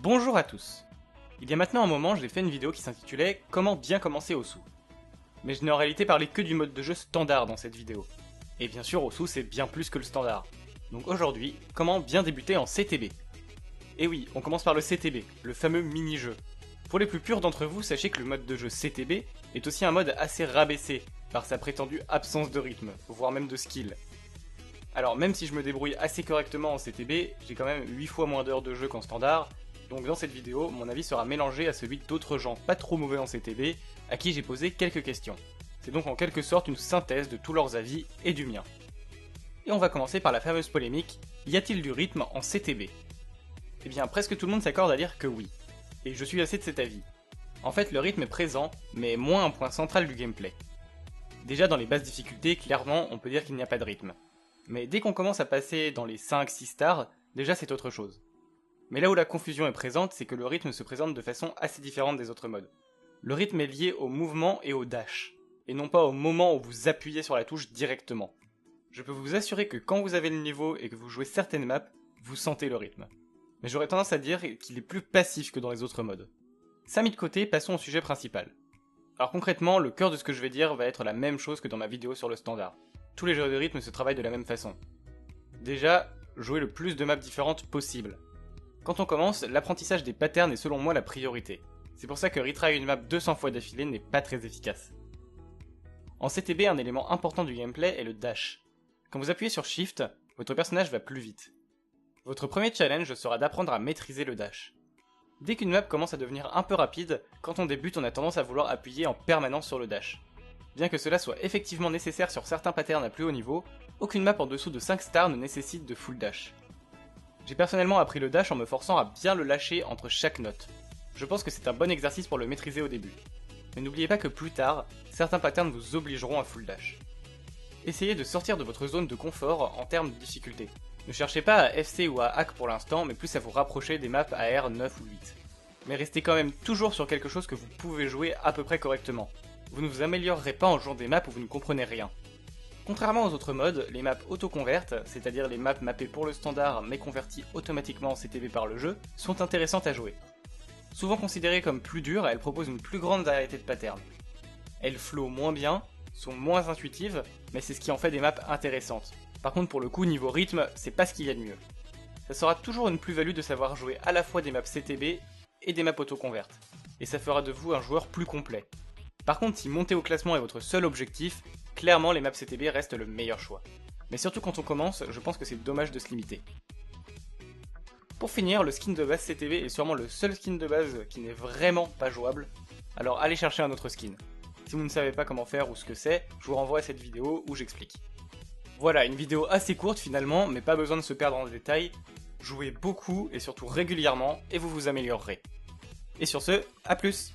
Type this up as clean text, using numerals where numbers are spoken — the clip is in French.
Bonjour à tous. Il y a maintenant un moment, j'ai fait une vidéo qui s'intitulait « Comment bien commencer Osu ». Mais je n'ai en réalité parlé que du mode de jeu standard dans cette vidéo. Et bien sûr, Osu c'est bien plus que le standard. Donc aujourd'hui, comment bien débuter en CTB. Et oui, on commence par le CTB, le fameux mini-jeu. Pour les plus purs d'entre vous, sachez que le mode de jeu CTB est aussi un mode assez rabaissé, par sa prétendue absence de rythme, voire même de skill. Alors même si je me débrouille assez correctement en CTB, j'ai quand même 8 fois moins d'heures de jeu qu'en standard, donc dans cette vidéo, mon avis sera mélangé à celui d'autres gens pas trop mauvais en CTB, à qui j'ai posé quelques questions. C'est donc en quelque sorte une synthèse de tous leurs avis et du mien. Et on va commencer par la fameuse polémique, y a-t-il du rythme en CTB? Eh bien presque tout le monde s'accorde à dire que oui, et je suis assez de cet avis. En fait le rythme est présent, mais moins un point central du gameplay. Déjà dans les basses difficultés, clairement on peut dire qu'il n'y a pas de rythme. Mais dès qu'on commence à passer dans les 5-6 stars, déjà c'est autre chose. Mais là où la confusion est présente, c'est que le rythme se présente de façon assez différente des autres modes. Le rythme est lié au mouvement et au dash, et non pas au moment où vous appuyez sur la touche directement. Je peux vous assurer que quand vous avez le niveau et que vous jouez certaines maps, vous sentez le rythme. Mais j'aurais tendance à dire qu'il est plus passif que dans les autres modes. Ça mis de côté, passons au sujet principal. Alors concrètement, le cœur de ce que je vais dire va être la même chose que dans ma vidéo sur le standard. Tous les jeux de rythme se travaillent de la même façon. Déjà, jouer le plus de maps différentes possible. Quand on commence, l'apprentissage des patterns est selon moi la priorité. C'est pour ça que retry une map 200 fois d'affilée n'est pas très efficace. En CTB, un élément important du gameplay est le dash. Quand vous appuyez sur Shift, votre personnage va plus vite. Votre premier challenge sera d'apprendre à maîtriser le dash. Dès qu'une map commence à devenir un peu rapide, quand on débute on a tendance à vouloir appuyer en permanence sur le dash. Bien que cela soit effectivement nécessaire sur certains patterns à plus haut niveau, aucune map en dessous de 5 stars ne nécessite de full dash. J'ai personnellement appris le dash en me forçant à bien le lâcher entre chaque note. Je pense que c'est un bon exercice pour le maîtriser au début. Mais n'oubliez pas que plus tard, certains patterns vous obligeront à full dash. Essayez de sortir de votre zone de confort en termes de difficulté. Ne cherchez pas à FC ou à hack pour l'instant, mais plus à vous rapprocher des maps AR 9 ou 8. Mais restez quand même toujours sur quelque chose que vous pouvez jouer à peu près correctement. Vous ne vous améliorerez pas en jouant des maps où vous ne comprenez rien. Contrairement aux autres modes, les maps auto-convertes, c'est-à-dire les maps mappées pour le standard mais converties automatiquement en CTB par le jeu, sont intéressantes à jouer. Souvent considérées comme plus dures, elles proposent une plus grande variété de patterns. Elles flow moins bien, sont moins intuitives, mais c'est ce qui en fait des maps intéressantes. Par contre pour le coup niveau rythme, c'est pas ce qu'il y a de mieux. Ça sera toujours une plus-value de savoir jouer à la fois des maps CTB et des maps auto-convertes, et ça fera de vous un joueur plus complet. Par contre si monter au classement est votre seul objectif, clairement les maps CTB restent le meilleur choix. Mais surtout quand on commence, je pense que c'est dommage de se limiter. Pour finir, le skin de base CTB est sûrement le seul skin de base qui n'est vraiment pas jouable, alors allez chercher un autre skin. Si vous ne savez pas comment faire ou ce que c'est, je vous renvoie à cette vidéo où j'explique. Voilà, une vidéo assez courte finalement, mais pas besoin de se perdre en détails. Jouez beaucoup et surtout régulièrement et vous vous améliorerez. Et sur ce, à plus!